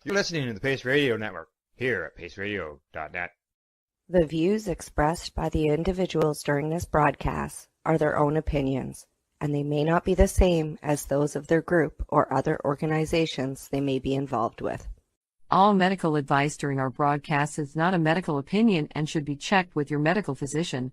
You're listening to the Pace Radio Network here at paceradio.net. The views expressed by the individuals during this broadcast are their own opinions, and they may not be the same as those of their group or other organizations they may be involved with. All medical advice during our broadcast is not a medical opinion and should be checked with your medical physician.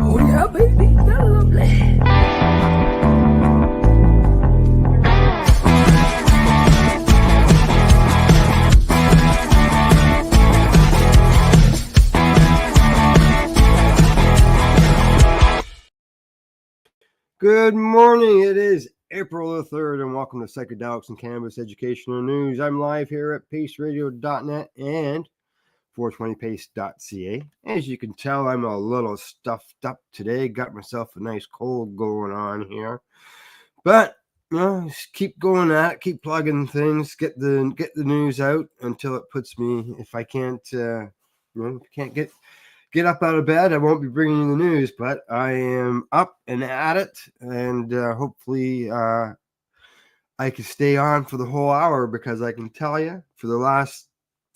Oh yeah, baby, that's lovely. Good morning. It is April the 3rd, and welcome to Psychedelics and Cannabis Educational News. I'm live here at paceradio.net and 420pace.ca. As you can tell, I'm a little stuffed up today. Got myself a nice cold going on here. But, just keep going at it, keep plugging things, get the news out until it puts me, if I can't, can't get up out of bed, I won't be bringing you the news, but I am up and at it, and hopefully I can stay on for the whole hour, because I can tell you, for the last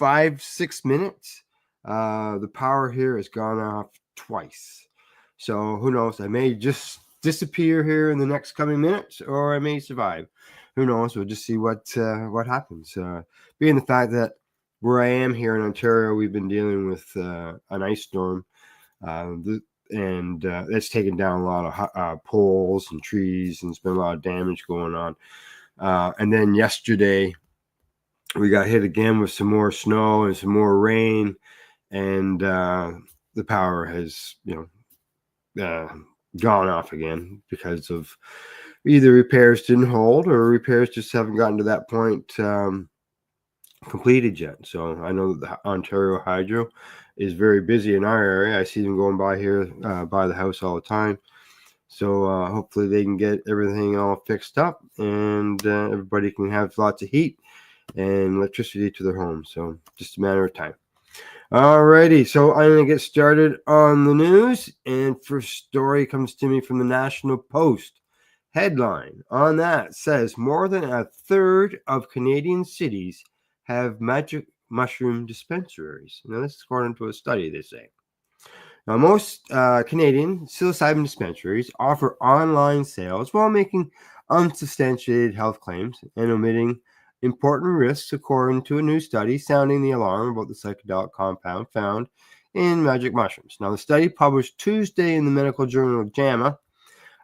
5-6 minutes, the power here has gone off twice. So who knows? I may just disappear here in the next coming minutes, or I may survive. Who knows? We'll just see what happens. Being the fact that where I am here in Ontario, we've been dealing with an ice storm, and it's taken down a lot of poles and trees, and it's been a lot of damage going on. And then yesterday, we got hit again with some more snow and some more rain, and the power has, gone off again because of either repairs didn't hold or repairs just haven't gotten to that point completed yet. So I know that the Ontario Hydro is very busy in our area. I see them going by here by the house all the time. So hopefully they can get everything all fixed up, and everybody can have lots of heat and electricity to their homes. So just a matter of time. Alrighty, so I'm going to get started on the news, and first story comes to me from the National Post. Headline on that says more than a third of Canadian cities have magic mushroom dispensaries. Now, this is according to a study, they say. Now, most Canadian psilocybin dispensaries offer online sales while making unsubstantiated health claims and omitting important risks, according to a new study sounding the alarm about the psychedelic compound found in magic mushrooms. Now, the study, published Tuesday in the medical journal JAMA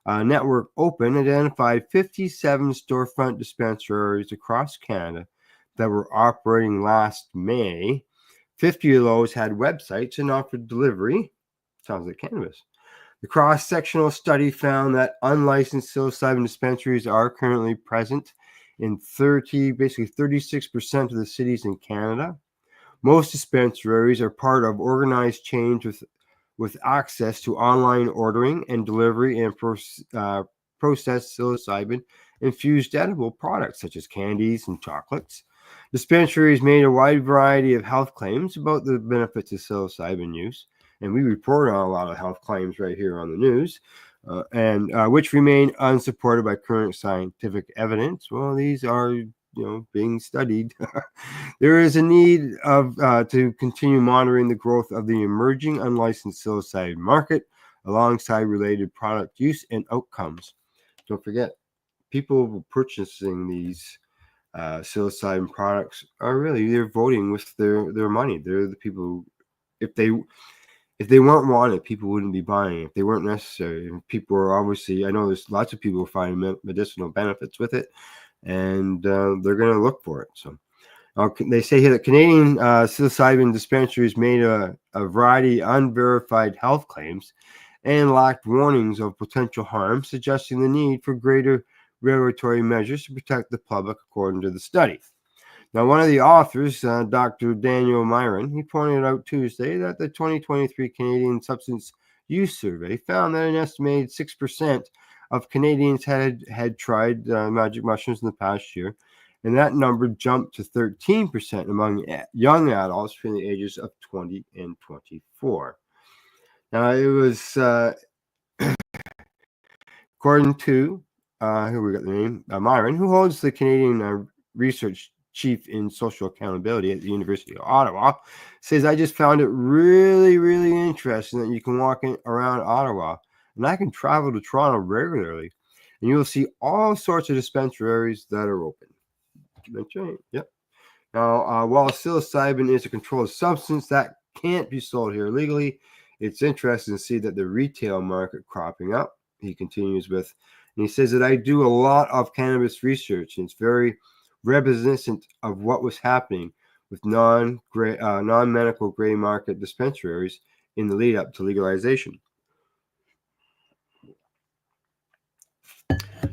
Network Open, identified 57 storefront dispensaries across Canada that were operating last May. 50 of those had websites and offered delivery. Sounds like cannabis. The cross-sectional study found that unlicensed psilocybin dispensaries are currently present in 36% of the cities in Canada. Most dispensaries are part of organized chains with access to online ordering and delivery and processed psilocybin infused edible products such as candies and chocolates. Dispensaries made a wide variety of health claims about the benefits of psilocybin use, and we report on a lot of health claims right here on the news, and which remain unsupported by current scientific evidence. Well, these are being studied. There is a need to continue monitoring the growth of the emerging unlicensed psilocybin market alongside related product use and outcomes. Don't forget, people purchasing these psilocybin products they're voting with their money. They're the people who, if they weren't wanted, people wouldn't be buying. If they weren't necessary, people are obviously, I know there's lots of people who find medicinal benefits with it, and they're going to look for it. So they say here that Canadian psilocybin dispensaries made a variety of unverified health claims and lacked warnings of potential harm, suggesting the need for greater regulatory measures to protect the public, according to the study. Now, one of the authors, Dr. Daniel Myron, he pointed out Tuesday that the 2023 Canadian Substance Use Survey found that an estimated 6% of Canadians had tried magic mushrooms in the past year, and that number jumped to 13% among young adults between the ages of 20 and 24. Now, it was, according to, here we got the name, Myron, who holds the Canadian Research Chief in Social Accountability at the University of Ottawa, says, I just found it really, really interesting that you can walk around Ottawa, and I can travel to Toronto regularly, and you'll see all sorts of dispensaries that are open. That's right. Yep. Now, while psilocybin is a controlled substance that can't be sold here legally, it's interesting to see that the retail market cropping up. He continues with, and he says that I do a lot of cannabis research, and it's very reminiscent of what was happening with non-medical gray market dispensaries in the lead up to legalization.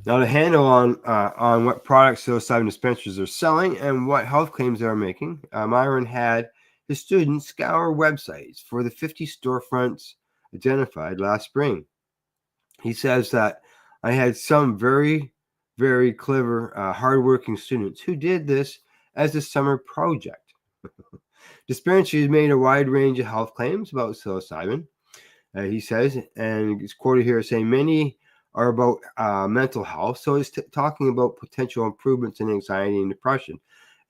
Now, to handle on what products psilocybin dispensaries are selling and what health claims they are making, Myron had his students scour websites for the 50 storefronts identified last spring. He says that I had some very, very clever, hardworking students who did this as a summer project. Dispensaries made a wide range of health claims about psilocybin, he says, and he's quoted here saying many are about mental health. So it's talking about potential improvements in anxiety and depression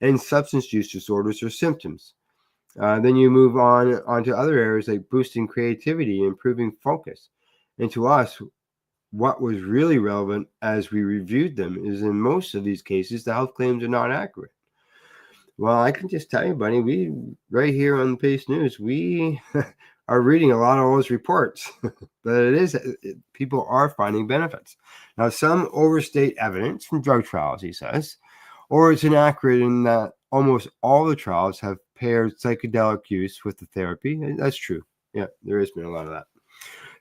and substance use disorders or symptoms. Then you move on to other areas like boosting creativity and improving focus. And to us, what was really relevant as we reviewed them is in most of these cases, the health claims are not accurate. Well, I can just tell you, buddy, we right here on Pace News, we are reading a lot of those reports that people are finding benefits. Now, some overstate evidence from drug trials, he says, or it's inaccurate in that almost all the trials have paired psychedelic use with the therapy. That's true. Yeah, there has been a lot of that.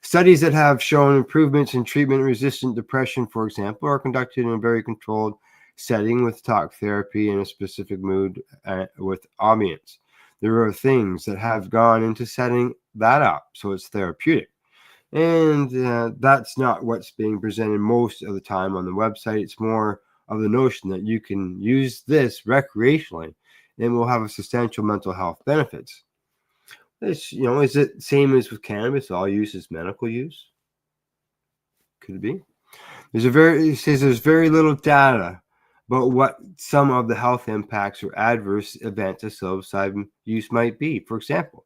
Studies that have shown improvements in treatment-resistant depression, for example, are conducted in a very controlled setting with talk therapy in a specific mood with ambience. There are things that have gone into setting that up, so it's therapeutic. And that's not what's being presented most of the time on the website. It's more of the notion that you can use this recreationally and will have a substantial mental health benefits. It's, is it same as with cannabis? All use is medical use? Could it be? He says there's very little data about what some of the health impacts or adverse events of psilocybin use might be. For example,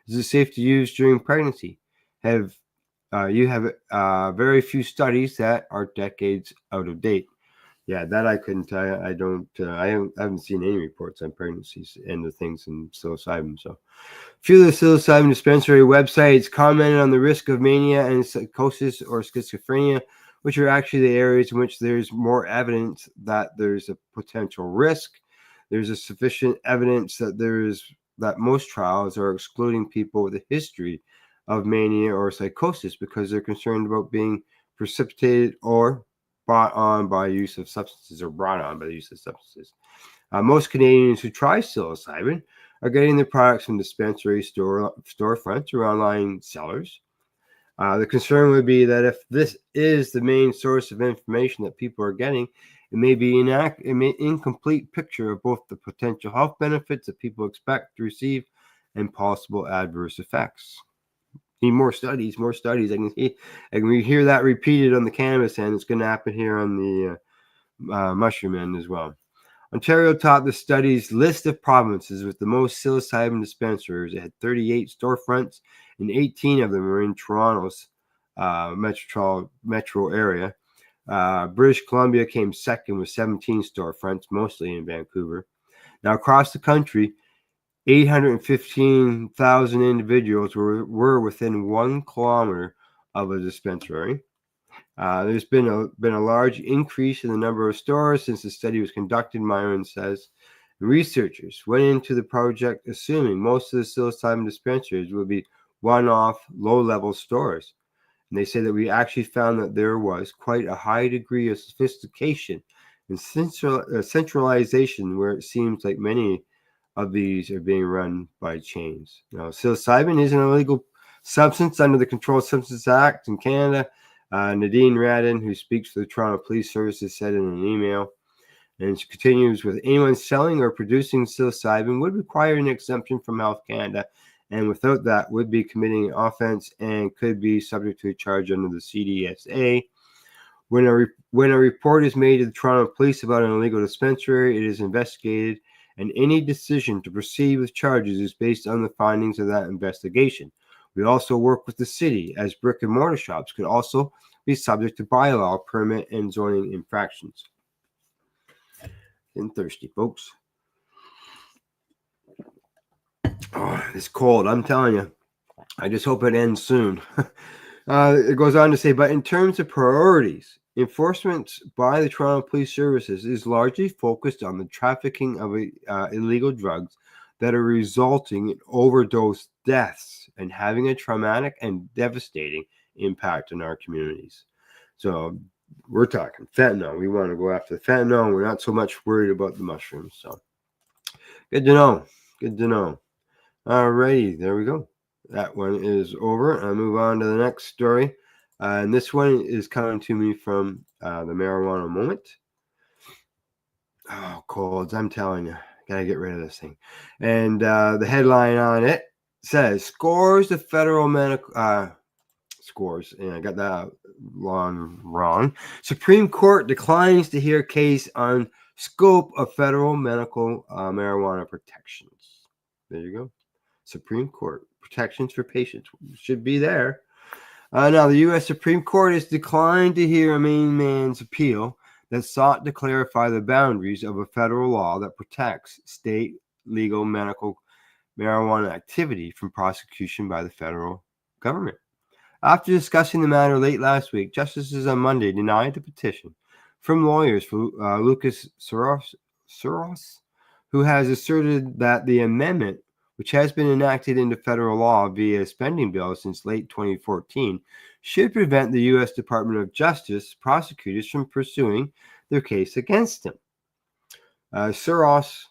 is it safe to use during pregnancy? You have very few studies that are decades out of date. Yeah, that I couldn't tell you. I haven't seen any reports on pregnancies and the things in psilocybin. So, a few of the psilocybin dispensary websites commented on the risk of mania and psychosis or schizophrenia, which are actually the areas in which there's more evidence that there's a potential risk. There's a sufficient evidence that most trials are excluding people with a history of mania or psychosis because they're concerned about being precipitated or brought on by use of substances. Most Canadians who try psilocybin are getting their products from dispensary storefronts or online sellers. The concern would be that if this is the main source of information that people are getting, it may be an incomplete picture of both the potential health benefits that people expect to receive and possible adverse effects. Need more studies. I can hear that repeated on the cannabis end. It's going to happen here on the mushroom end as well. Ontario topped the study's list of provinces with the most psilocybin dispensaries. It had 38 storefronts, and 18 of them were in Toronto's metro area. British Columbia came second with 17 storefronts, mostly in Vancouver. Now, across the country, 815,000 individuals were within 1 kilometer of a dispensary. There's been a large increase in the number of stores since the study was conducted, Myron says. Researchers went into the project assuming most of the psilocybin dispensaries would be one-off, low-level stores. And they say that we actually found that there was quite a high degree of sophistication and centralization where it seems like many of these are being run by chains. Now, psilocybin is an illegal substance under the Controlled Substances Act in Canada. Nadine Radin, who speaks for the Toronto Police Services, said in an email. And it continues with anyone selling or producing psilocybin would require an exemption from Health Canada, and without that would be committing an offense and could be subject to a charge under the CDSA. When a report is made to the Toronto Police about an illegal dispensary, it is investigated, and any decision to proceed with charges is based on the findings of that investigation. We also work with the city, as brick and mortar shops could also be subject to bylaw, permit, and zoning infractions. Getting thirsty, folks. Oh, it's cold, I'm telling you. I just hope it ends soon. It goes on to say, but in terms of priorities, enforcement by the Toronto Police Services is largely focused on the trafficking of illegal drugs that are resulting in overdose deaths and having a traumatic and devastating impact on our communities. So we're talking fentanyl. We want to go after the fentanyl. We're not so much worried about the mushrooms. So good to know. Good to know. All righty, there we go. That one is over. I'll move on to the next story. And this one is coming to me from the Marijuana Moment. Oh, colds, I'm telling you. Gotta get rid of this thing. And the headline on it says, scores of federal medical... scores, and I got that wrong. Supreme Court declines to hear case on scope of federal medical marijuana protections. There you go. Supreme Court protections for patients should be there. Now, the U.S. Supreme Court has declined to hear a Maine man's appeal that sought to clarify the boundaries of a federal law that protects state legal medical marijuana activity from prosecution by the federal government. After discussing the matter late last week, justices on Monday denied the petition from lawyers for Lucas Soros, who has asserted that the amendment, which has been enacted into federal law via a spending bill since late 2014, should prevent the U.S. Department of Justice prosecutors from pursuing their case against him. Soros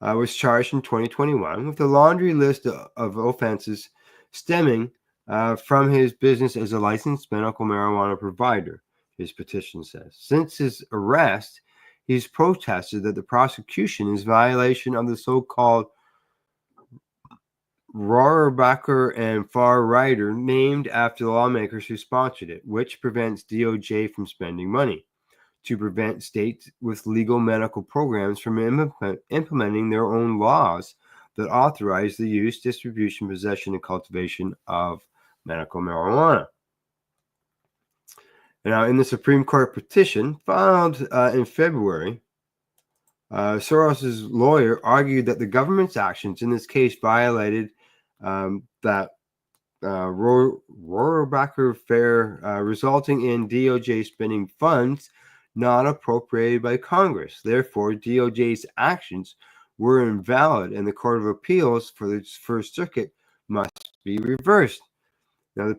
was charged in 2021 with a laundry list of offenses stemming from his business as a licensed medical marijuana provider, his petition says. Since his arrest, he's protested that the prosecution is violation of the so-called Rohrabacher and Far Rider named after the lawmakers who sponsored it, which prevents DOJ from spending money to prevent states with legal medical programs from implementing their own laws that authorize the use, distribution, possession, and cultivation of medical marijuana. Now, in the Supreme Court petition filed in February, Soros's lawyer argued that the government's actions in this case violated that Rohrabacher Fair, resulting in DOJ spending funds not appropriated by Congress. Therefore, DOJ's actions were invalid, and the Court of Appeals for the First Circuit must be reversed. Now, the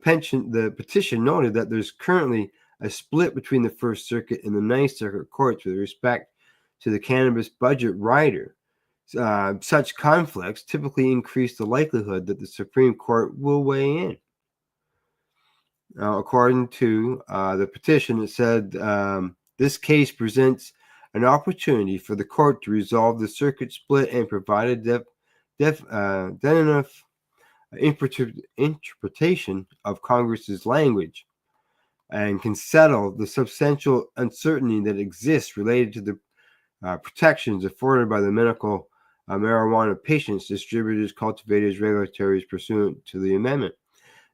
petition noted that there's currently a split between the First Circuit and the Ninth Circuit courts with respect to the cannabis budget rider. Such conflicts typically increase the likelihood that the Supreme Court will weigh in. Now, according to the petition, it said this case presents an opportunity for the court to resolve the circuit split and provide a definitive interpretation of Congress's language, and can settle the substantial uncertainty that exists related to the protections afforded by the medical marijuana patients, distributors, cultivators, regulators pursuant to the amendment.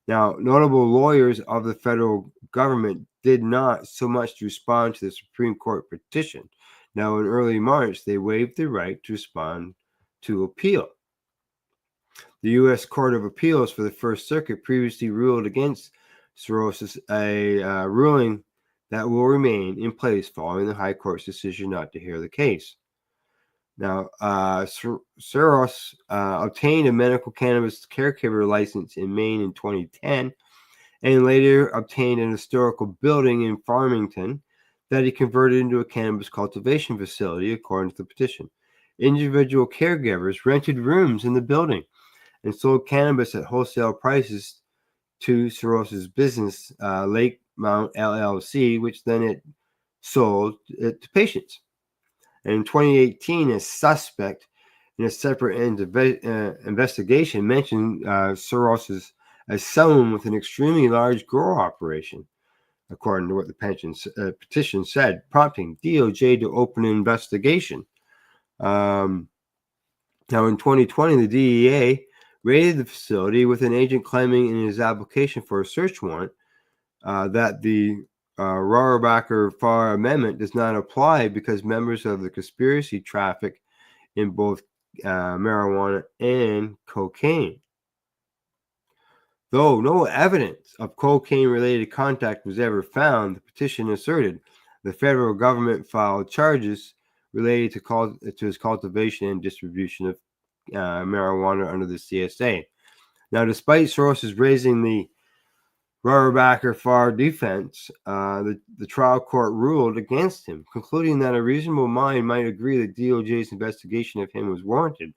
Now, notable lawyers of the federal government did not so much respond to the Supreme Court petition. Now, in early March, they waived the right to respond to appeal. The U.S. Court of Appeals for the First Circuit previously ruled against Soros, a ruling that will remain in place following the High Court's decision not to hear the case. Now, Soros obtained a medical cannabis caregiver license in Maine in 2010, and later obtained an historical building in Farmington that he converted into a cannabis cultivation facility, according to the petition. Individual caregivers rented rooms in the building and sold cannabis at wholesale prices to Soros's business, Lake Mount LLC, which then it sold it to patients. And in 2018, a suspect in a separate investigation mentioned Soros as someone with an extremely large grow operation, according to what the petition said, prompting DOJ to open an investigation. Now, in 2020, the DEA raided the facility with an agent claiming in his application for a search warrant that the Rohrabacher-Farr Amendment does not apply because members of the conspiracy traffic in both marijuana and cocaine. Though no evidence of cocaine-related contact was ever found, the petition asserted the federal government filed charges related to his cultivation and distribution of marijuana under the CSA. Now, despite Soros raising the Rohrabacher-Farr defense, the trial court ruled against him, concluding that a reasonable mind might agree that DOJ's investigation of him was warranted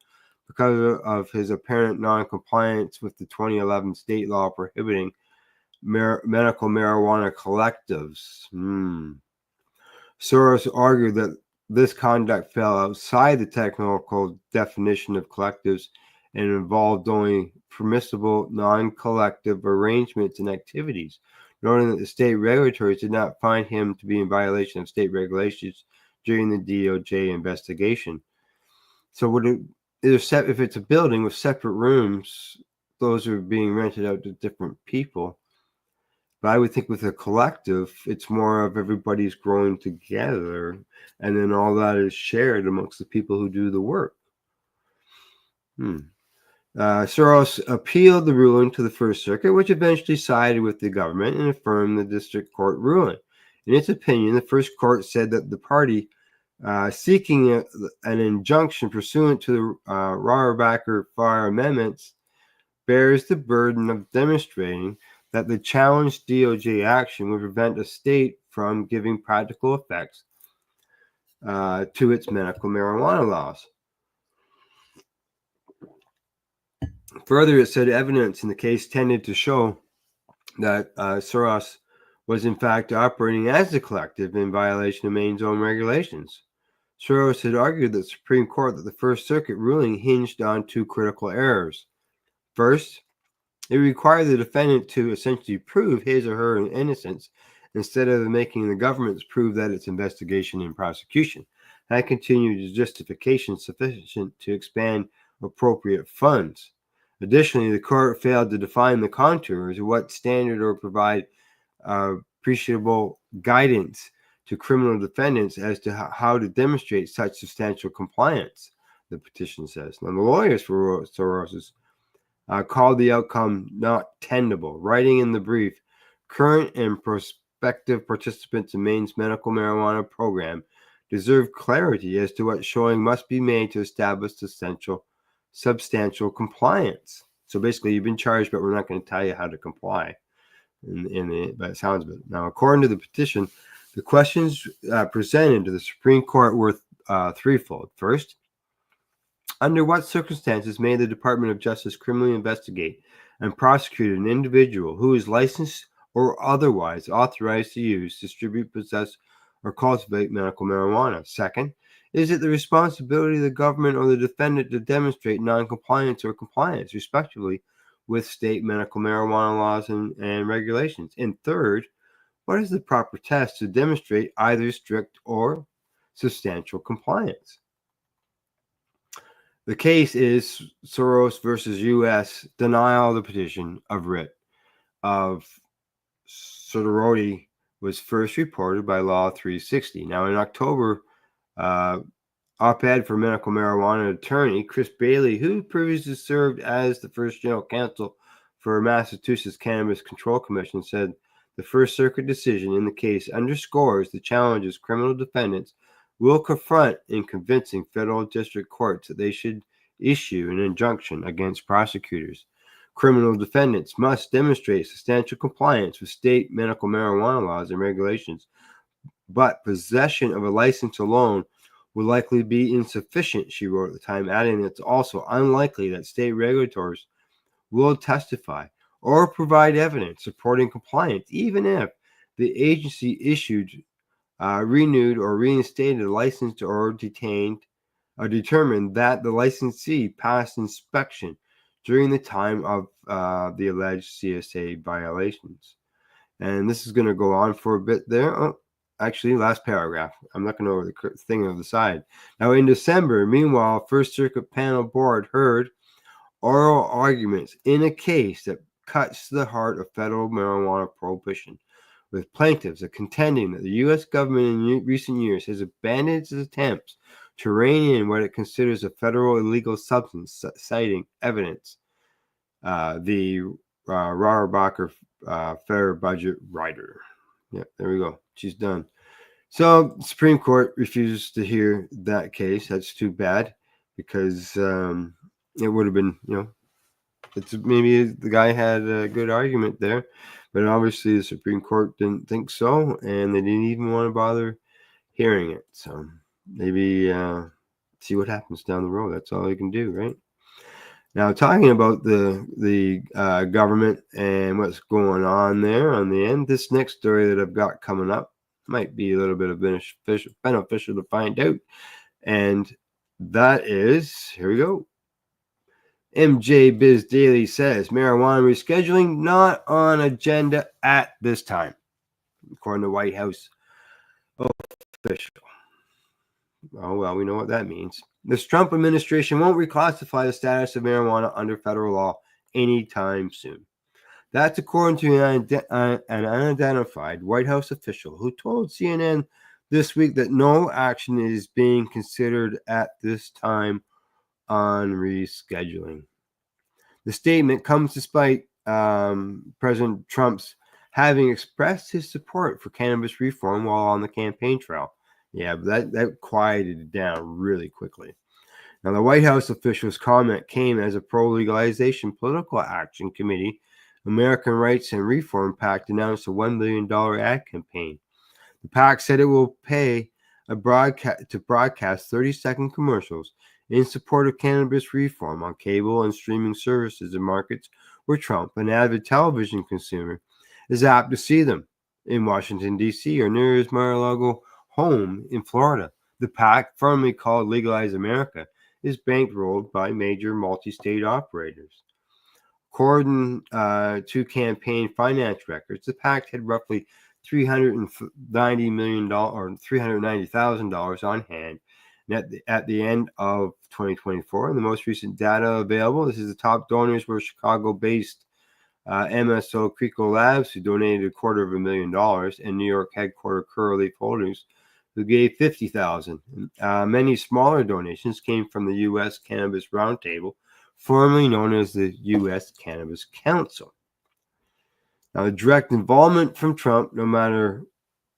because of his apparent non-compliance with the 2011 state law prohibiting medical marijuana collectives. Soros argued that this conduct fell outside the technical definition of collectives and involved only permissible non-collective arrangements and activities, noting that the state regulators did not find him to be in violation of state regulations during the DOJ investigation. So if it's a building with separate rooms, those are being rented out to different people. But I would think with a collective, it's more of everybody's growing together, and then all that is shared amongst the people who do the work. Soros appealed the ruling to the First Circuit, which eventually sided with the government and affirmed the district court ruling. In its opinion, the First Court said that the party seeking an injunction pursuant to the Rohrabacher-Farr amendments bears the burden of demonstrating that the challenged DOJ action would prevent a state from giving practical effects to its medical marijuana laws. Further, it said evidence in the case tended to show that Soros was in fact operating as a collective in violation of Maine's own regulations. Soros had argued that the Supreme Court that the First Circuit ruling hinged on two critical errors. First, it required the defendant to essentially prove his or her innocence instead of making the government's prove that its investigation and prosecution had continued justification sufficient to expand appropriate funds. Additionally, the court failed to define the contours of what standard or provide appreciable guidance to criminal defendants as to how to demonstrate such substantial compliance, the petition says. Now, the lawyers for Soros called the outcome not tenable, writing in the brief, current and prospective participants in Maine's medical marijuana program deserve clarity as to what showing must be made to establish substantial compliance. So basically, you've been charged, but we're not going to tell you how to comply. By the sounds of it. Now, according to the petition, the questions presented to the Supreme Court were threefold. First, under what circumstances may the Department of Justice criminally investigate and prosecute an individual who is licensed or otherwise authorized to use, distribute, possess, or cultivate medical marijuana? Second, is it the responsibility of the government or the defendant to demonstrate noncompliance or compliance, respectively, with state medical marijuana laws and regulations? And third, what is the proper test to demonstrate either strict or substantial compliance? The case is Soros versus U.S. denial of the petition of writ of certiorari was first reported by Law 360. Now, in October, op-ed for medical marijuana attorney Chris Bailey, who previously served as the first general counsel for Massachusetts Cannabis Control Commission, said the First Circuit decision in the case underscores the challenges criminal defendants will confront in convincing federal district courts that they should issue an injunction against prosecutors. Criminal defendants must demonstrate substantial compliance with state medical marijuana laws and regulations, but possession of a license alone will likely be insufficient, she wrote at the time, adding that it's also unlikely that state regulators will testify or provide evidence supporting compliance, even if the agency issued renewed or reinstated a license or determined that the licensee passed inspection during the time of the alleged CSA violations. And this is going to go on for a bit there. Oh, actually, last paragraph. I'm looking over the thing on the side. Now, in December, meanwhile, First Circuit Panel Board heard oral arguments in a case that cuts to the heart of federal marijuana prohibition, with plaintiffs contending that the U.S. government in recent years has abandoned its attempts to rein in what it considers a federal illegal substance, citing evidence. The Rauerbacher fair budget writer. Yeah, there we go. She's done. So the Supreme Court refuses to hear that case. That's too bad, because it would have been, it's maybe the guy had a good argument there, but obviously the Supreme Court didn't think so, and they didn't even want to bother hearing it. So maybe see what happens down the road. That's all you can do, right? Now, talking about the government and what's going on there on the end, this next story that I've got coming up might be a little bit of beneficial to find out. And that is, here we go. MJ Biz Daily says, marijuana rescheduling not on agenda at this time, according to White House official. Oh, well, we know what that means. This Trump administration won't reclassify the status of marijuana under federal law anytime soon. That's according to an unidentified White House official who told CNN this week that no action is being considered at this time on rescheduling. The statement comes despite President Trump's having expressed his support for cannabis reform while on the campaign trail. Yeah, but that quieted it down really quickly. Now, the White House official's comment came as a pro-legalization political action committee, American Rights and Reform PAC, announced a $1 billion ad campaign. The PAC said it will pay to broadcast 30-second commercials in support of cannabis reform on cable and streaming services in markets where Trump, an avid television consumer, is apt to see them in Washington, D.C. or near his Mar-a-Lago home in Florida. The PAC, formerly called Legalize America, is bankrolled by major multi-state operators. According to campaign finance records, the PAC had roughly $390 million or $390,000 on hand at the end of 2024. And the most recent data available, this is the top donors were Chicago-based MSO Crico Labs, who donated $250,000, and New York headquartered Curaleaf Holdings, who gave $50,000. Many smaller donations came from the U.S. Cannabis Roundtable, formerly known as the U.S. Cannabis Council. Now, the direct involvement from Trump, no matter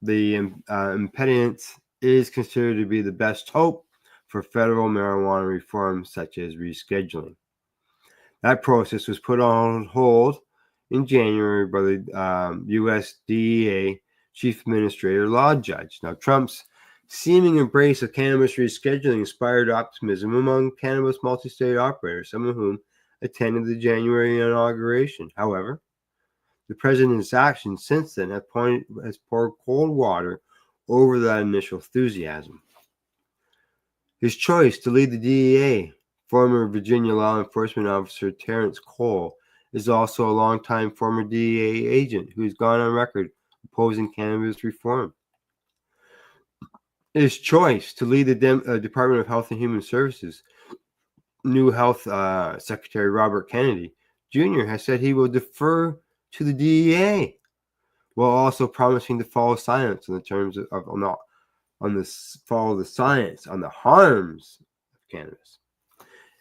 the impediments, is considered to be the best hope for federal marijuana reform, such as rescheduling. That process was put on hold in January by the U.S. DEA Chief Administrator Law Judge. Now, Trump's seeming embrace of cannabis rescheduling inspired optimism among cannabis multi-state operators, some of whom attended the January inauguration. However, the president's actions since then have poured cold water over that initial enthusiasm. His choice to lead the DEA, former Virginia law enforcement officer Terrence Cole, is also a longtime former DEA agent who has gone on record opposing cannabis reform. His choice to lead the Department of Health and Human Services, new Health Secretary Robert Kennedy Jr. has said he will defer to the DEA, while also promising to follow science in the terms of follow the science on the harms of cannabis.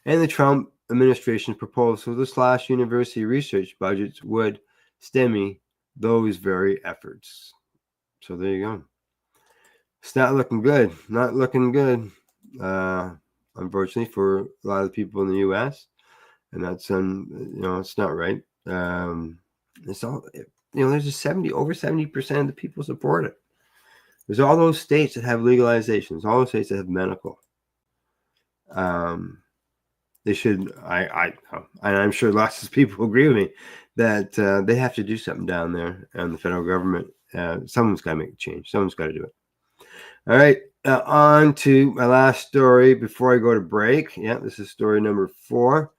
And the Trump administration's proposal to slash university research budgets would stymie those very efforts. So there you go. It's not looking good. Not looking good, unfortunately, for a lot of the people in the U.S. And that's it's not right. It's all there's over 70% of the people support it. There's all those states that have legalizations, all those states that have medical. They should. I'm sure lots of people agree with me that they have to do something down there, and the federal government. Someone's got to make a change. Someone's got to do it. All right, on to my last story before I go to break. Yeah, this is story number 4.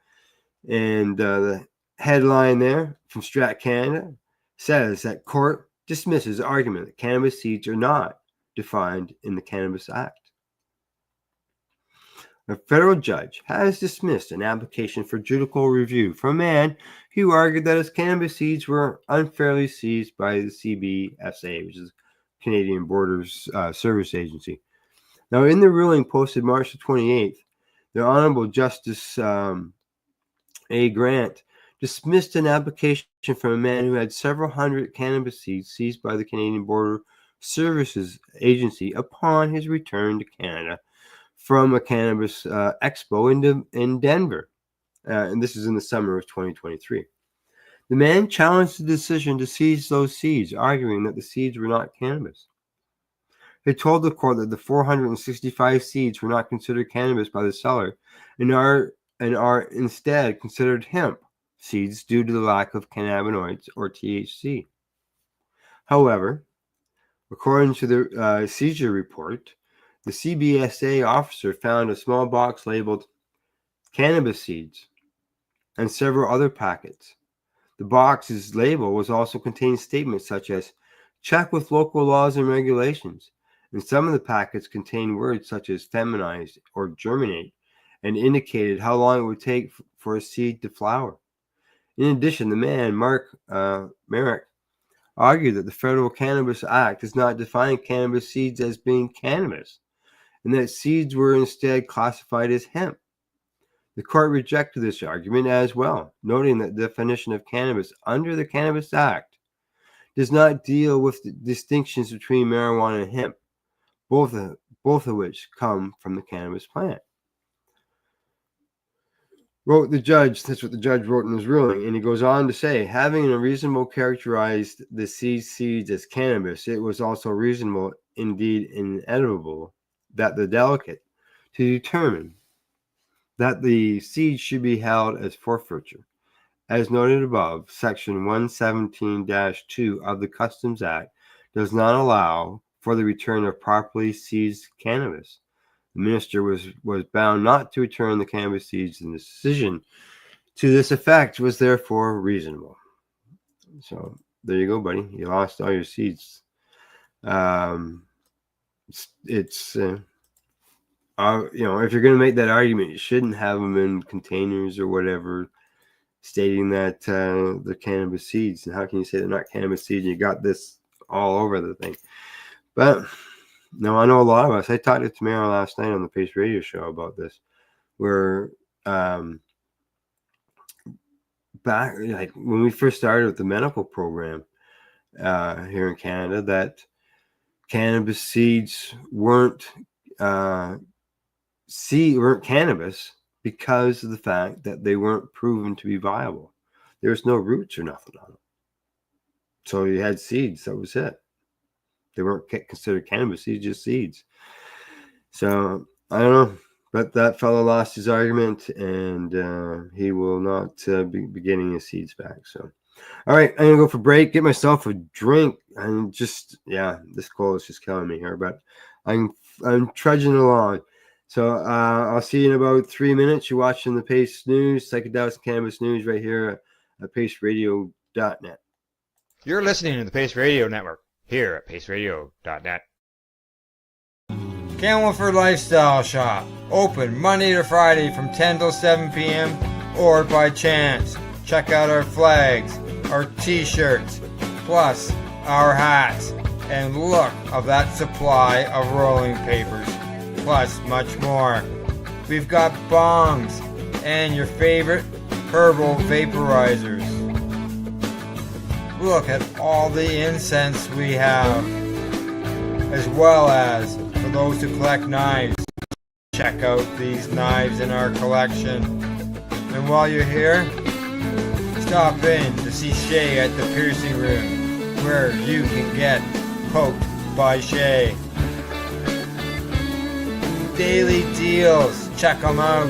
And the headline there from Strat Canada says that court dismisses argument that cannabis seeds are not defined in the Cannabis Act. A federal judge has dismissed an application for judicial review from a man who argued that his cannabis seeds were unfairly seized by the CBSA, which is Canadian Borders Service Agency. Now, in the ruling posted March the 28th, the Honorable Justice A. Grant dismissed an application from a man who had several hundred cannabis seeds seized by the Canadian Border Services Agency upon his return to Canada from a cannabis expo in Denver. And this is in the summer of 2023. The man challenged the decision to seize those seeds, arguing that the seeds were not cannabis. He told the court that the 465 seeds were not considered cannabis by the seller and are instead considered hemp seeds due to the lack of cannabinoids or THC. However, according to the seizure report, the CBSA officer found a small box labeled cannabis seeds and several other packets. The box's label was also contained statements such as check with local laws and regulations, and some of the packets contained words such as feminize or germinate and indicated how long it would take for a seed to flower. In addition, the man, Mark Merrick, argued that the Federal Cannabis Act does not define cannabis seeds as being cannabis, and that seeds were instead classified as hemp. The court rejected this argument as well, noting that the definition of cannabis under the Cannabis Act does not deal with the distinctions between marijuana and hemp, both of which come from the cannabis plant. Wrote the judge, that's what the judge wrote in his ruling, and he goes on to say, having unreasonable characterized the seeds as cannabis, it was also reasonable, indeed inevitable, that the delegate to determine that the seeds should be held as forfeiture. As noted above, Section 117-2 of the Customs Act does not allow for the return of properly seized cannabis. The minister was bound not to return the cannabis seeds, and the decision to this effect was therefore reasonable. So there you go, buddy. You lost all your seeds. If you're going to make that argument, you shouldn't have them in containers or whatever, stating that they're cannabis seeds. And how can you say they're not cannabis seeds? And you got this all over the thing. But no, I know a lot of us. I talked to Tamara last night on the Pace Radio show about this, where back like when we first started with the medical program here in Canada, that cannabis seeds weren't cannabis because of the fact that they weren't proven to be viable. There was no roots or nothing on them. So you had seeds, that was it. They weren't considered cannabis seeds, just seeds. So I don't know, but that fellow lost his argument, and he will not be getting his seeds back. So, all right, I'm gonna go for break, get myself a drink, and this cold is just killing me here, but I'm trudging along. So I'll see you in about 3 minutes. You're watching the Pace News, Psychedelics and Cannabis News right here at paceradio.net. You're listening to the Pace Radio Network here at paceradio.net. Campbellford Lifestyle Shop, open Monday to Friday from 10 till 7 p.m. or by chance. Check out our flags, our t-shirts, plus our hats, and look of that supply of rolling papers, plus much more. We've got bongs and your favorite herbal vaporizers. Look at all the incense we have, as well as for those who collect knives. Check out these knives in our collection. And while you're here, stop in to see Shay at the piercing room, where you can get poked by Shay. Daily deals, check them out.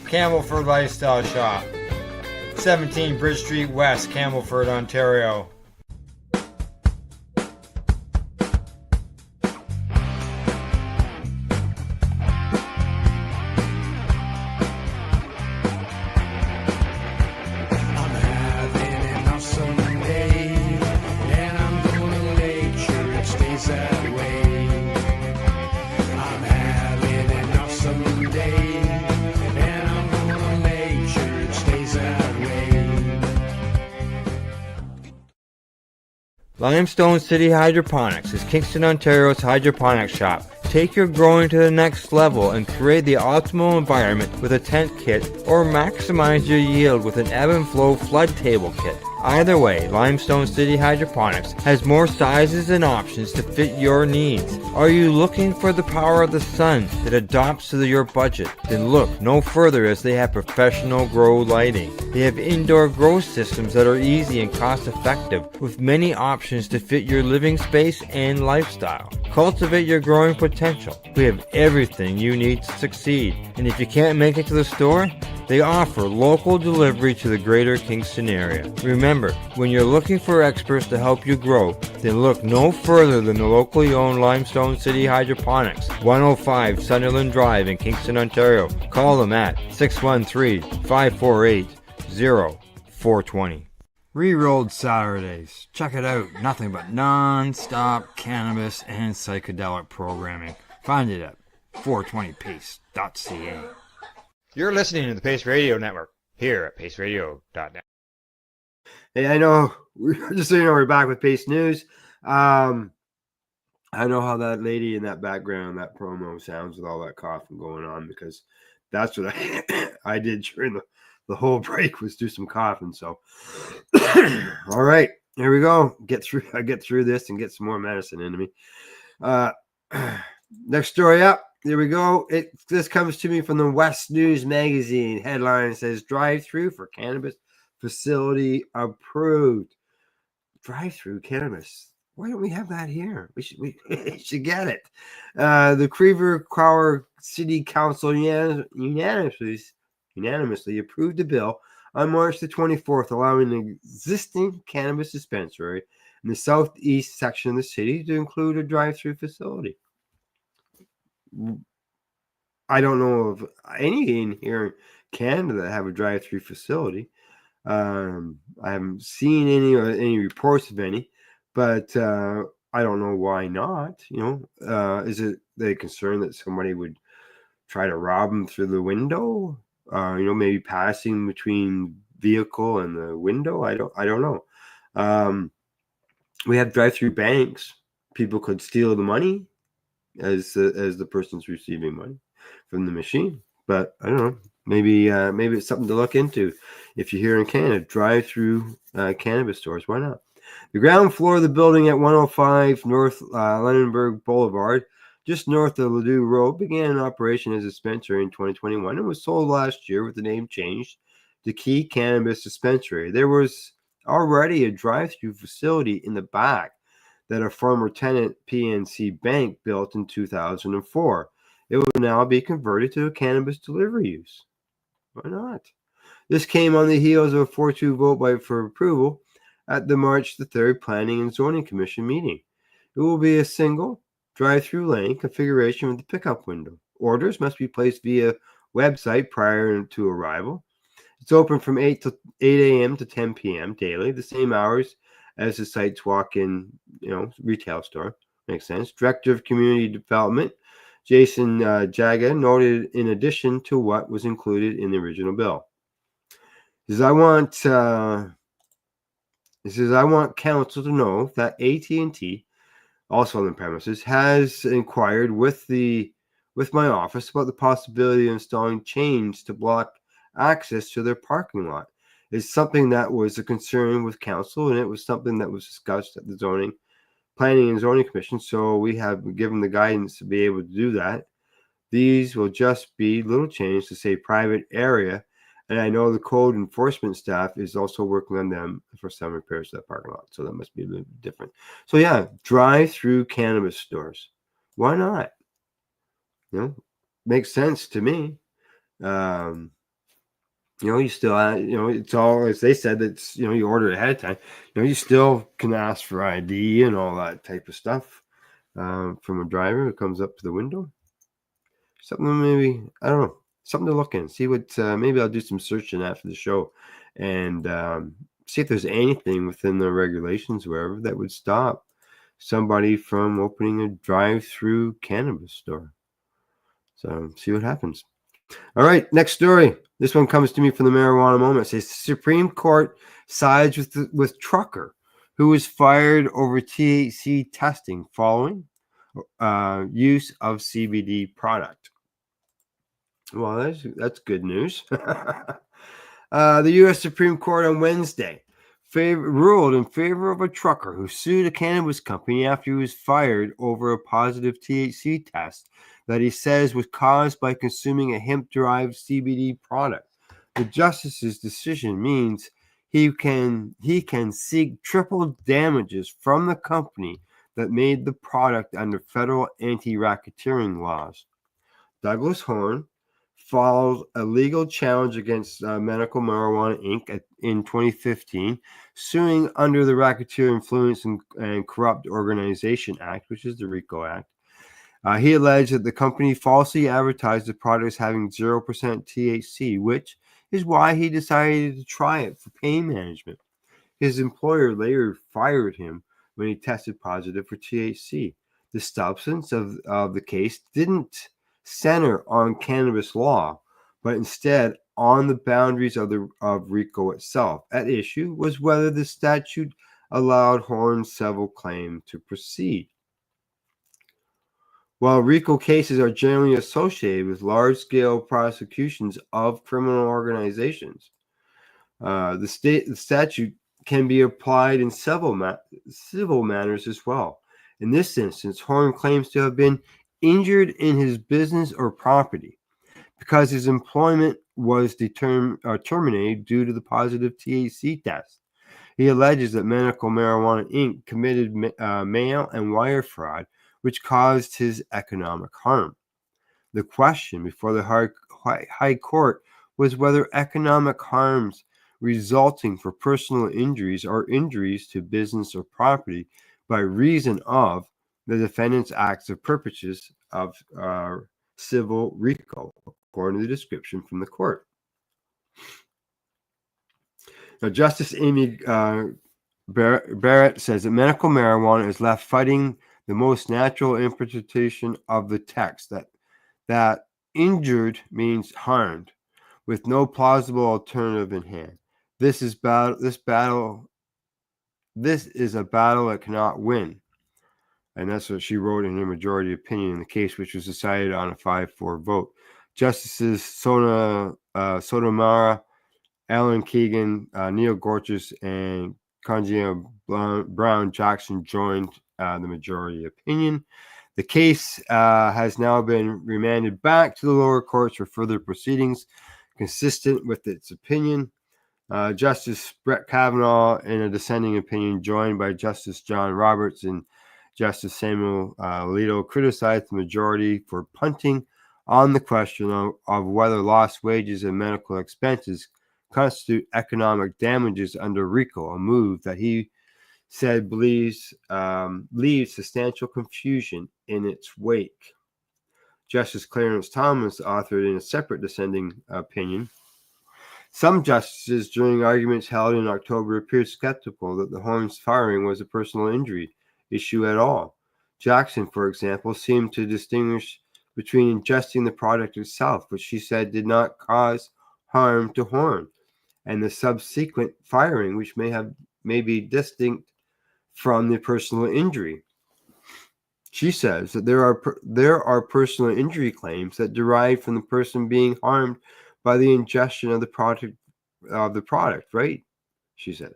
Campbellford Lifestyle Shop, 17 Bridge Street West, Campbellford, Ontario. Limestone City Hydroponics is Kingston, Ontario's hydroponics shop. Take your growing to the next level and create the optimal environment with a tent kit, or maximize your yield with an ebb and flow flood table kit. Either way, Limestone City Hydroponics has more sizes and options to fit your needs. Are you looking for the power of the sun that adapts to your budget? Then look no further, as they have professional grow lighting. They have indoor grow systems that are easy and cost effective, with many options to fit your living space and lifestyle. Cultivate your growing potential. We have everything you need to succeed. And if you can't make it to the store, they offer local delivery to the greater Kingston area. Remember, when you're looking for experts to help you grow, then look no further than the locally owned Limestone City Hydroponics, 105 Sunderland Drive in Kingston, Ontario. Call them at 613-548-0420. Rerolled Saturdays. Check it out. Nothing but non-stop cannabis and psychedelic programming. Find it at 420pace.ca. You're listening to the Pace Radio Network here at paceradio.net. Hey, I know, just so you know, we're back with Pace News. I know how that lady in that background, that promo sounds with all that coughing going on, because that's what I did during the whole break, was do some coughing. So, all right, here we go. I get through this and get some more medicine into me. Next story up. There we go. This comes to me from the West News Magazine. Headline says, drive-through for cannabis facility approved. Drive-through cannabis. Why don't we have that here? We should get it. The Cleaver-Quower City Council unanimously approved a bill on March the 24th, allowing an existing cannabis dispensary in the southeast section of the city to include a drive-through facility. I don't know of any in here in Canada that have a drive-through facility. I haven't seen any reports of any, but I don't know why not. Is it they concerned that somebody would try to rob them through the window? Maybe passing between vehicle and the window. I don't know. We have drive-through banks. People could steal the money as the person's receiving money from the machine. But I don't know. Maybe it's something to look into. If you're here in Canada, drive-through cannabis stores. Why not? The ground floor of the building at 105 North Lunenburg Boulevard, just north of Ladue Road, began an operation as a dispensary in 2021 and was sold last year with the name changed to Key Cannabis Dispensary. There was already a drive-through facility in the back that a former tenant, PNC Bank, built in 2004. It will now be converted to a cannabis delivery use. Why not? This came on the heels of a 4-2 vote for approval at the March the 3rd Planning and Zoning Commission meeting. It will be a single drive-through lane configuration with the pickup window. Orders must be placed via website prior to arrival. It's open from 8 a.m. to 10 p.m. daily, the same hours as the site's walk-in, retail store. Makes sense. Director of Community Development, Jason Jaga, noted in addition to what was included in the original bill. He says, I want council to know that AT&T, also on the premises, has inquired with my office about the possibility of installing chains to block access to their parking lot. It's something that was a concern with council, and it was something that was discussed at the Planning and Zoning Commission. So we have given the guidance to be able to do that. These will just be little changes to say private area. And I know the code enforcement staff is also working on them for some repairs to that parking lot. So that must be a little different. So yeah, drive-through cannabis stores. Why not? Makes sense to me. You still, it's all, as they said, that's, you order it ahead of time. You still can ask for ID and all that type of stuff from a driver who comes up to the window. Something maybe, I don't know, something to look in. See what, maybe I'll do some searching after the show and see if there's anything within the regulations, wherever, that would stop somebody from opening a drive-through cannabis store. So see what happens. All right, next story. This one comes to me from the Marijuana Moment. It says the Supreme Court sides with trucker who was fired over THC testing following use of CBD product. Well, that's good news. The U.S. Supreme Court on Wednesday ruled in favor of a trucker who sued a cannabis company after he was fired over a positive THC test that he says was caused by consuming a hemp-derived CBD product. The justice's decision means he can seek triple damages from the company that made the product under federal anti-racketeering laws. Douglas Horn filed a legal challenge against Medical Marijuana Inc. in 2015, suing under the Racketeer Influence and Corrupt Organization Act, which is the RICO Act. He alleged that the company falsely advertised the product as having 0% THC, which is why he decided to try it for pain management. His employer later fired him when he tested positive for THC. The substance of the case didn't center on cannabis law, but instead on the boundaries of RICO itself. At issue was whether the statute allowed Horn's civil claim to proceed. While RICO cases are generally associated with large-scale prosecutions of criminal organizations, the statute can be applied in civil matters as well. In this instance, Horn claims to have been injured in his business or property because his employment was terminated due to the positive THC test. He alleges that Medical Marijuana Inc. committed mail and wire fraud, which caused his economic harm. The question before the High Court was whether economic harms resulting for personal injuries or injuries to business or property by reason of the defendant's acts or purposes of civil RICO, according to the description from the court. Now, Justice Amy Barrett says that medical marijuana is left fighting the most natural interpretation of the text, that injured means harmed, with no plausible alternative in hand. This is a battle that cannot win. And that's what she wrote in her majority opinion in the case, which was decided on a 5-4 vote. Justices Sotomayor, Alan Keegan, Neil Gorsuch, and Ketanji Brown Jackson joined the majority opinion. The case has now been remanded back to the lower courts for further proceedings consistent with its opinion. Justice Brett Kavanaugh, in a dissenting opinion, joined by Justice John Roberts and Justice Samuel Alito, criticized the majority for punting on the question of whether lost wages and medical expenses constitute economic damages under RICO, a move that he said leaves substantial confusion in its wake. Justice Clarence Thomas authored in a separate dissenting opinion. Some justices during arguments held in October appeared skeptical that the Horn's firing was a personal injury issue at all. Jackson, for example, seemed to distinguish between ingesting the product itself, which she said did not cause harm to Horn, and the subsequent firing, which may be distinct from the personal injury. She says that there are personal injury claims that derive from the person being harmed by the ingestion of the product, right? She says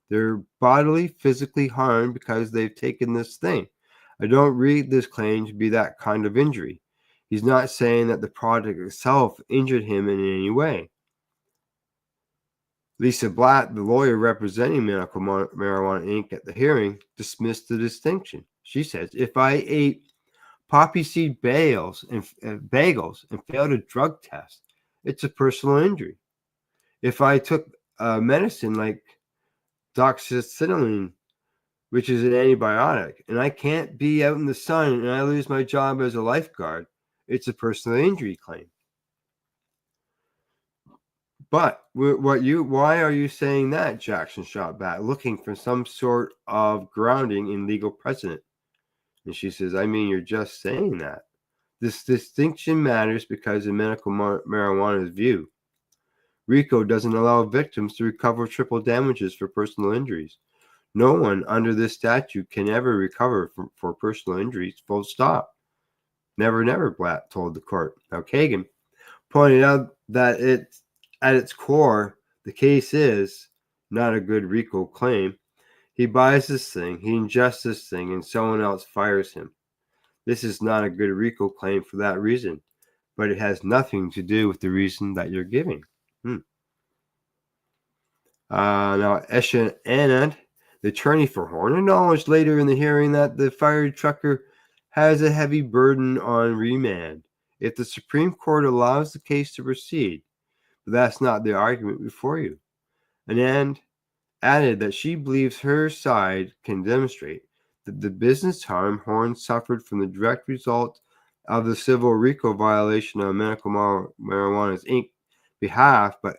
they're bodily, physically harmed because they've taken this thing. I don't read this claim to be that kind of injury. He's not saying that the product itself injured him in any way. Lisa Blatt, the lawyer representing Medical Marijuana Inc. at the hearing, dismissed the distinction. She says, if I ate poppy seed bagels and failed a drug test, it's a personal injury. If I took medicine like doxycycline, which is an antibiotic, and I can't be out in the sun and I lose my job as a lifeguard, it's a personal injury claim. But why are you saying that? Jackson shot back, looking for some sort of grounding in legal precedent. And she says, I mean, you're just saying that. This distinction matters because in medical marijuana's view, RICO doesn't allow victims to recover triple damages for personal injuries, No one under this statute can ever recover for personal injuries, full stop. Never, never, Blatt told the court. Now, Kagan pointed out that at its core, the case is not a good RICO claim. He buys this thing, he ingests this thing, and someone else fires him. This is not a good RICO claim for that reason, but it has nothing to do with the reason that you're giving. Now, Esha Anand, the attorney for Horn, acknowledged later in the hearing that the fired trucker has a heavy burden on remand if the Supreme Court allows the case to proceed. But that's not the argument before you. Anand added that she believes her side can demonstrate that the business harm Horn suffered from the direct result of the civil RICO violation of Medical Marijuana's Inc. behalf, but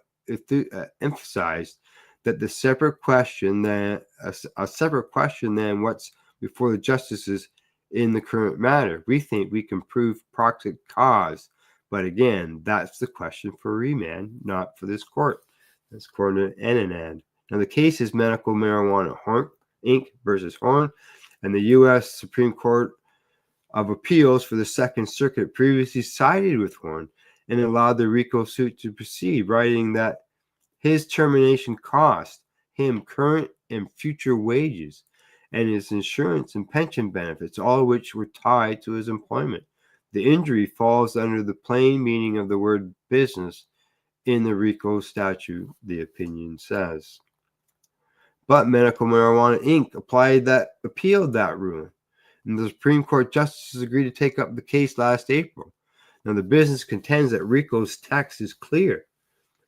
emphasized that the separate question than what's before the justices in the current matter. We think we can prove proximate cause, but again, that's the question for remand, not for this court. That's according to Anand. Now, the case is Medical Marijuana Inc. versus Horn, and the U.S. Supreme Court of Appeals for the Second Circuit previously sided with Horn and allowed the RICO suit to proceed, writing that his termination cost him current and future wages and his insurance and pension benefits, all of which were tied to his employment. The injury falls under the plain meaning of the word business in the RICO statute, the opinion says. But Medical Marijuana Inc. appealed that ruling, and the Supreme Court justices agreed to take up the case last April. Now, the business contends that RICO's text is clear,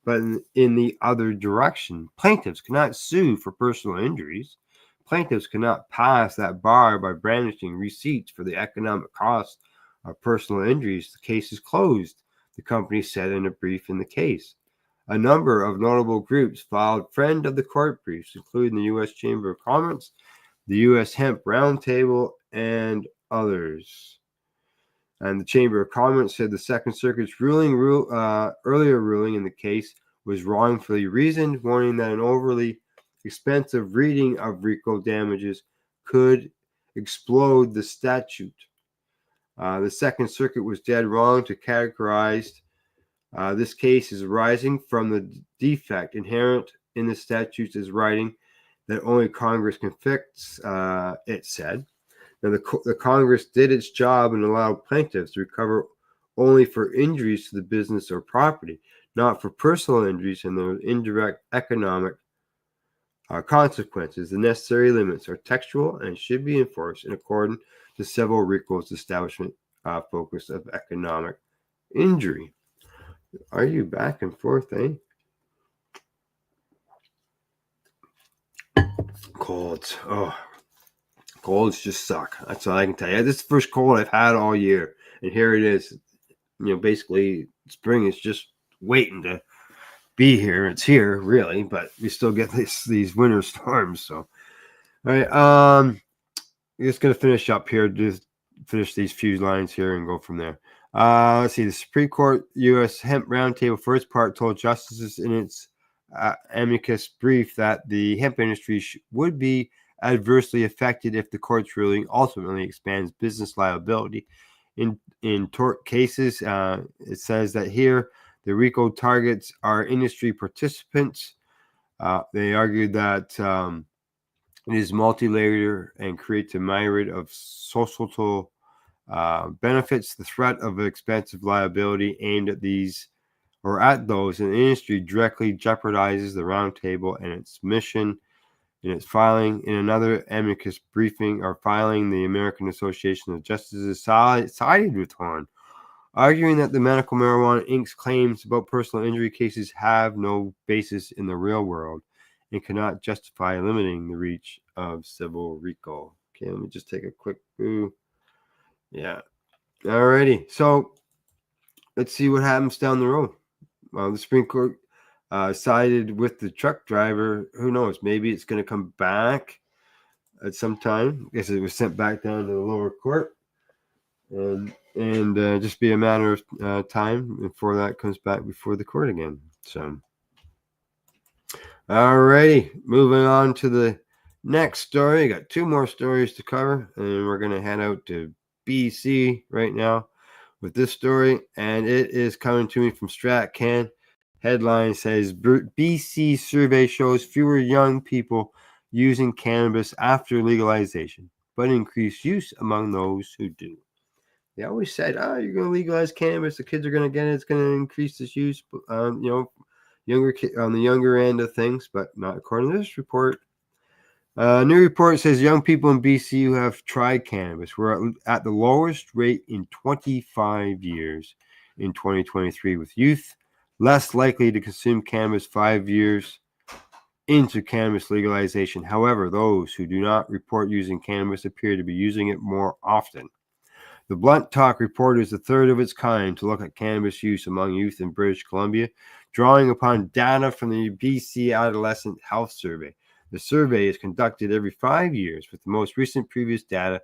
but in the other direction, plaintiffs cannot sue for personal injuries. Plaintiffs cannot pass that bar by brandishing receipts for the economic cost of personal injuries. The case is closed, the company said in a brief in the case. A number of notable groups filed friend of the court briefs, including the U.S. Chamber of Commerce, the U.S. Hemp Roundtable, and others. And the Chamber of Commerce said the Second Circuit's earlier ruling in the case was wrongfully reasoned, warning that an overly expensive reading of RICO damages could explode the statute. The Second Circuit was dead wrong to categorize this case as arising from the defect inherent in the statutes as writing that only Congress can fix, it said. Now, the Congress did its job and allowed plaintiffs to recover only for injuries to the business or property, not for personal injuries and their indirect economic consequences. The necessary limits are textual and should be enforced in accordance to several RICO's establishment focus of economic injury. Are you back and forth, eh? Colds. Oh, colds just suck. That's all I can tell you. This is the first cold I've had all year. And here it is. Basically, spring is just waiting to be here. It's here, really, but we still get these winter storms. So, all right. I'm just going to finish up here. Just finish these few lines here and go from there. Let's see. The Supreme Court U.S. Hemp Roundtable, for its part, told justices in its amicus brief that the hemp industry would be adversely affected if the court's ruling ultimately expands business liability. In tort cases, it says that here the RICO targets are industry participants. They argued that it is multi-layered and creates a myriad of societal benefits. The threat of expensive liability aimed at these or at those in the industry directly jeopardizes the roundtable and its mission. In its filing, in another amicus briefing or filing, the American Association of Justices sided with Horn, arguing that the Medical Marijuana Inc.'s claims about personal injury cases have no basis in the real world and cannot justify limiting the reach of civil RICO. Okay, let me just take a quick boo. Yeah. Alrighty. So let's see what happens down the road. Well, the Supreme Court sided with the truck driver. Who knows? Maybe it's going to come back at some time. I guess it was sent back down to the lower court, and just be a matter of time before that comes back before the court again. So, alrighty, moving on to the Next story, I got two more stories to cover, and we're going to head out to BC right now with this story, and it is coming to me from StratCan. Headline says BC survey shows fewer young people using cannabis after legalization, but increased use among those who do. They always said, you're going to legalize cannabis, the kids are going to get it, it's going to increase this use, younger on the younger end of things, but not according to this report. A new report says young people in BC who have tried cannabis were at the lowest rate in 25 years in 2023, with youth less likely to consume cannabis 5 years into cannabis legalization. However, those who do not report using cannabis appear to be using it more often. The Blunt Talk report is the third of its kind to look at cannabis use among youth in British Columbia, drawing upon data from the BC Adolescent Health Survey. The survey is conducted every 5 years, with the most recent previous data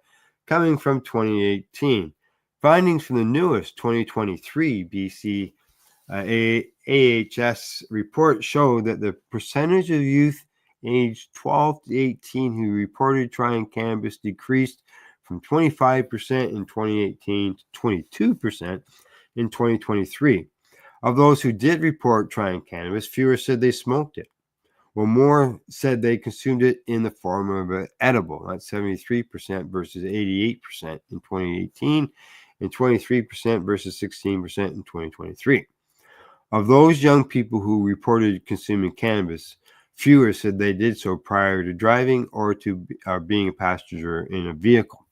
coming from 2018. Findings from the newest 2023 BC AHS report show that the percentage of youth aged 12 to 18 who reported trying cannabis decreased from 25% in 2018 to 22% in 2023. Of those who did report trying cannabis, fewer said they smoked it, while more said they consumed it in the form of an edible. That's 73% versus 88% in 2018 and 23% versus 16% in 2023. Of those young people who reported consuming cannabis, fewer said they did so prior to driving or to being a passenger in a vehicle.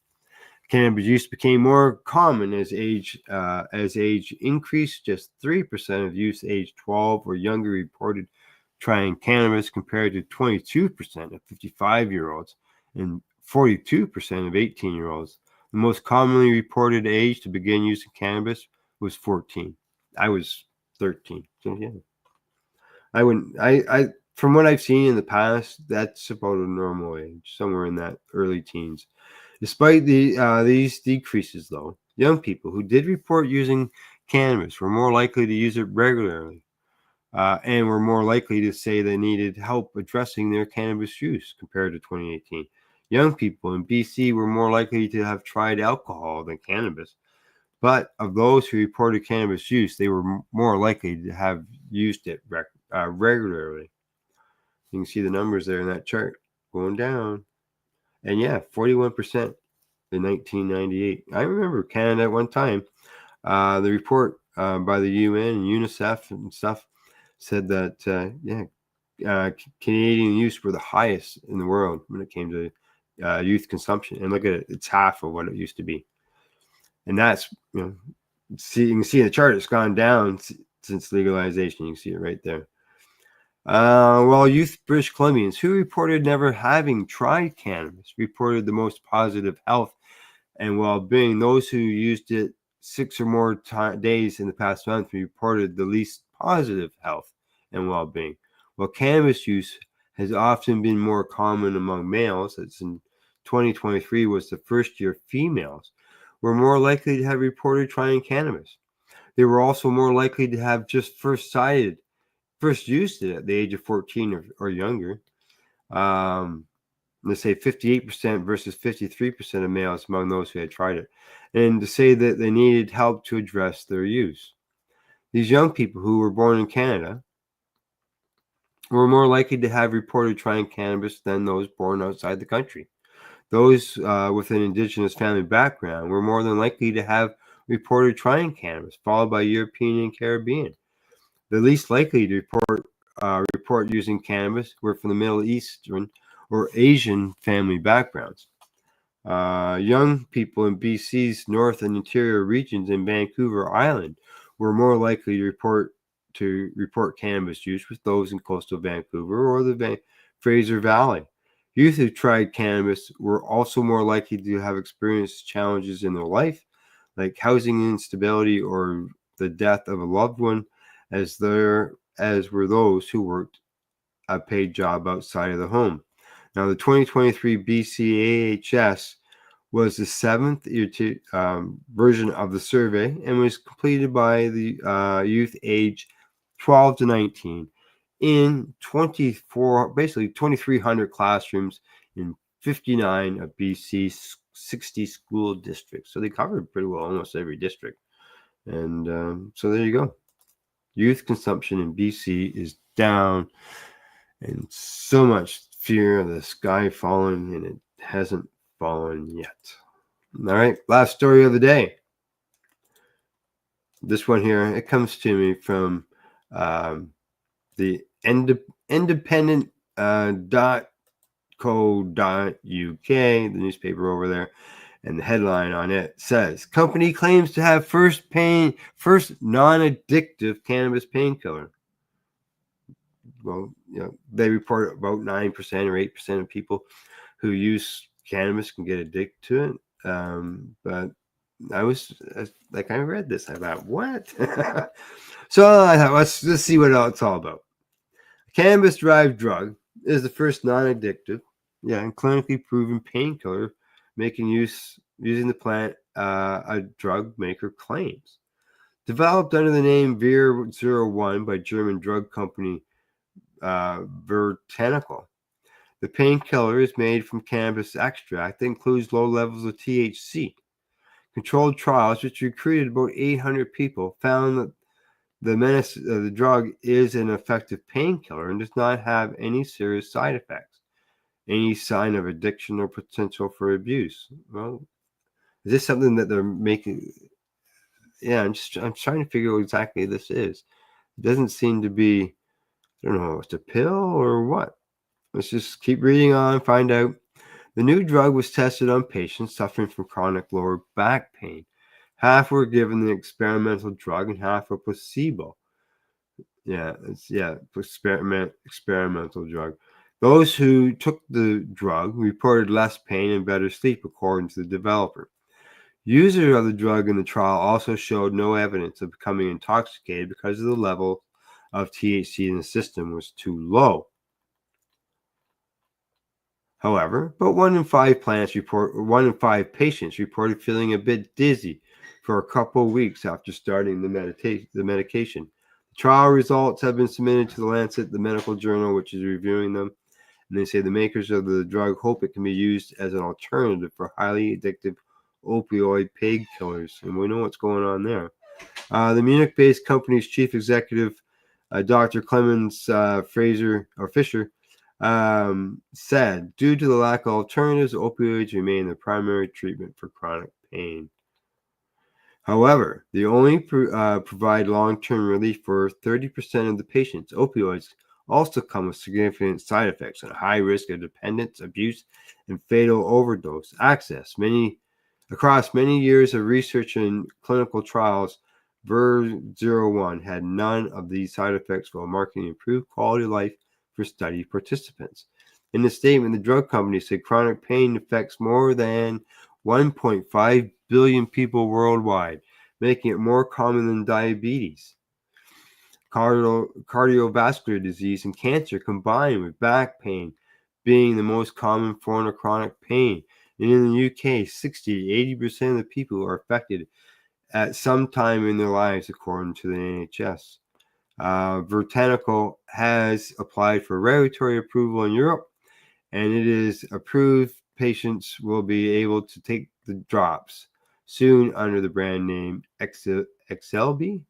Cannabis use became more common as age increased. Just 3% of youth aged 12 or younger reported trying cannabis, compared to 22% of 55-year-olds and 42% of 18-year-olds. The most commonly reported age to begin using cannabis was 14. I was 13. So yeah, I from what I've seen in the past, that's about a normal age, somewhere in that early teens. Despite these decreases, though, young people who did report using cannabis were more likely to use it regularly, and were more likely to say they needed help addressing their cannabis use compared to 2018. Young people in BC were more likely to have tried alcohol than cannabis, but of those who reported cannabis use, they were more likely to have used it regularly. You can see the numbers there in that chart going down. And yeah, 41% in 1998. I remember Canada at one time. The report by the UN and UNICEF and stuff said that Canadian youth were the highest in the world when it came to youth consumption. And look at it, it's half of what it used to be. And that's, you can see in the chart, it's gone down since legalization. You can see it right there. Well, youth British Columbians who reported never having tried cannabis reported the most positive health and well-being. Those who used it 6 or more days in the past month reported the least positive health and well-being. While cannabis use has often been more common among males, as in 2023 was the first year females were more likely to have reported trying cannabis. They were also more likely to have just first used it at the age of 14 or younger. Let's say 58% versus 53% of males among those who had tried it, and to say that they needed help to address their use. These young people who were born in Canada were more likely to have reported trying cannabis than those born outside the country. Those with an Indigenous family background were more than likely to have reported trying cannabis, followed by European and Caribbean. The least likely to report using cannabis were from the Middle Eastern or Asian family backgrounds. Young people in BC's north and interior regions in Vancouver Island were more likely to report cannabis use with those in coastal Vancouver or the Fraser Valley. Youth who tried cannabis were also more likely to have experienced challenges in their life, like housing instability or the death of a loved one, as were those who worked a paid job outside of the home. Now, the 2023 BCAHS was the seventh version of the survey and was completed by the youth age 12 to 19 in 2,300 classrooms in 59 of BC's 60 school districts. So they covered pretty well almost every district. And so there you go. Youth consumption in BC is down, and so much fear of the sky falling, and it hasn't fallen yet. All right, last story of the day. This one here, it comes to me from the independent .co.uk, the newspaper over there, and the headline on it says, company claims to have first non-addictive cannabis painkiller. Well, they report about 9% or 8% of people who use cannabis can get addicted to it. But I read this. I thought, what? So I thought, let's see what it's all about. A cannabis-derived drug is the first non-addictive, and clinically proven painkiller using the plant, a drug maker claims. Developed under the name Vir-01 by German drug company Vertanical. The painkiller is made from cannabis extract that includes low levels of THC. Controlled trials, which recruited about 800 people, found that the drug is an effective painkiller and does not have any serious side effects, any sign of addiction or potential for abuse. Well, is this something that they're making? Yeah, I'm trying to figure out what exactly this is. It doesn't seem to be, I don't know, it's a pill or what. Let's just keep reading on, find out. The new drug was tested on patients suffering from chronic lower back pain. Half were given the experimental drug and half a placebo. Experimental drug. Those who took the drug reported less pain and better sleep, according to the developer. Users of the drug in the trial also showed no evidence of becoming intoxicated because of the level of THC in the system was too low. However, but 1 in 5 patients reported feeling a bit dizzy for a couple of weeks after starting the medication. The trial results have been submitted to the Lancet, the medical journal, which is reviewing them. And they say the makers of the drug hope it can be used as an alternative for highly addictive opioid painkillers. And we know what's going on there. The Munich-based company's chief executive, Dr. Clemens Fischer, said, due to the lack of alternatives, opioids remain the primary treatment for chronic pain. However, they only provide long-term relief for 30% of the patients. Opioids also come with significant side effects and a high risk of dependence, abuse, and fatal overdose. Across many years of research and clinical trials, Vir-01 had none of these side effects while marketing improved quality of life for study participants. In the statement, the drug company said chronic pain affects more than 1.5 billion people worldwide, making it more common than diabetes, cardiovascular disease, and cancer combined, with back pain being the most common form of chronic pain. And in the UK, 60 to 80% of the people are affected at some time in their lives, according to the NHS. Vertanical has applied for regulatory approval in Europe, and it is approved. Patients will be able to take the drops soon under the brand name XLB.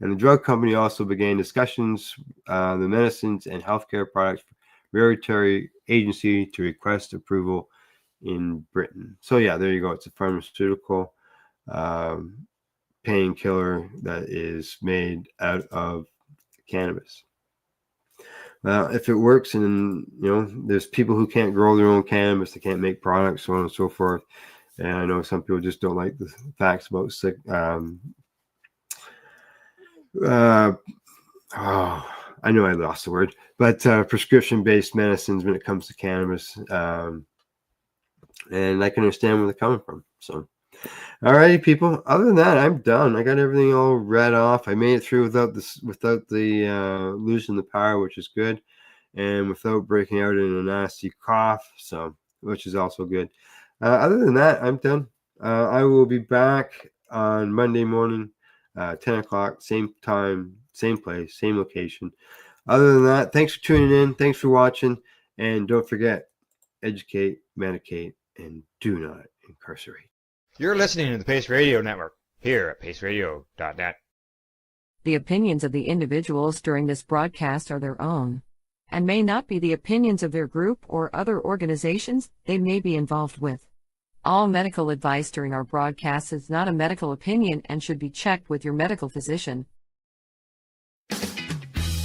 And the drug company also began discussions the medicines and healthcare products regulatory agency to request approval in Britain. So yeah, there you go. It's a pharmaceutical painkiller that is made out of cannabis. Now, if it works, and there's people who can't grow their own cannabis, they can't make products, so on and so forth. And I know some people just don't like the facts about I know I lost the word, but prescription-based medicines when it comes to cannabis. And I can understand where they're coming from. So, all righty, people. Other than that, I'm done. I got everything all read off. I made it through without the losing the power, which is good, and without breaking out in a nasty cough. So, which is also good. Other than that, I'm done. I will be back on Monday morning, 10 o'clock, same time, same place, same location. Other than that, thanks for tuning in. Thanks for watching. And don't forget, educate, medicate, and do not incarcerate. You're listening to the Pace Radio Network here at paceradio.net. The opinions of the individuals during this broadcast are their own, and may not be the opinions of their group or other organizations they may be involved with. All medical advice during our broadcast is not a medical opinion and should be checked with your medical physician.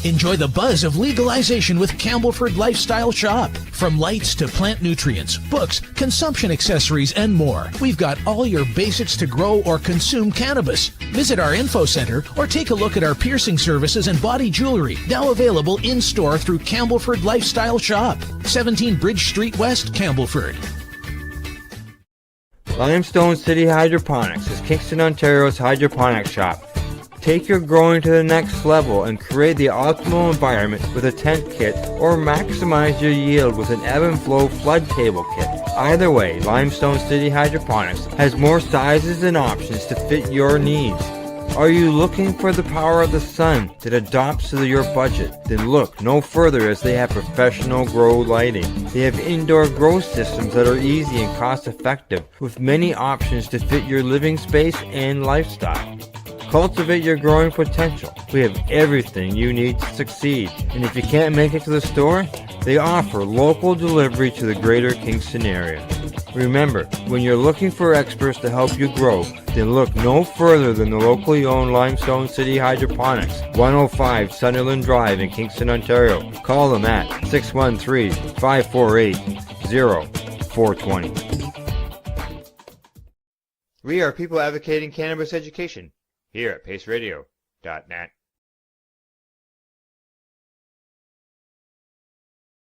Enjoy the buzz of legalization with Campbellford Lifestyle Shop. From lights to plant nutrients, books, consumption accessories, and more, we've got all your basics to grow or consume cannabis. Visit our info center or take a look at our piercing services and body jewelry, now available in-store through Campbellford Lifestyle Shop, 17 Bridge Street West, Campbellford. Limestone City Hydroponics is Kingston, Ontario's hydroponics shop. Take your growing to the next level and create the optimal environment with a tent kit, or maximize your yield with an ebb and flow flood table kit. Either way, Limestone City Hydroponics has more sizes and options to fit your needs. Are you looking for the power of the sun that adapts to your budget? Then look no further, as they have professional grow lighting. They have indoor grow systems that are easy and cost effective, with many options to fit your living space and lifestyle. Cultivate your growing potential. We have everything you need to succeed. And if you can't make it to the store, they offer local delivery to the greater Kingston area. Remember, when you're looking for experts to help you grow, then look no further than the locally owned Limestone City Hydroponics, 105 Sunderland Drive in Kingston, Ontario. Call them at 613-548-0420. We are people advocating cannabis education here at paceradio.net.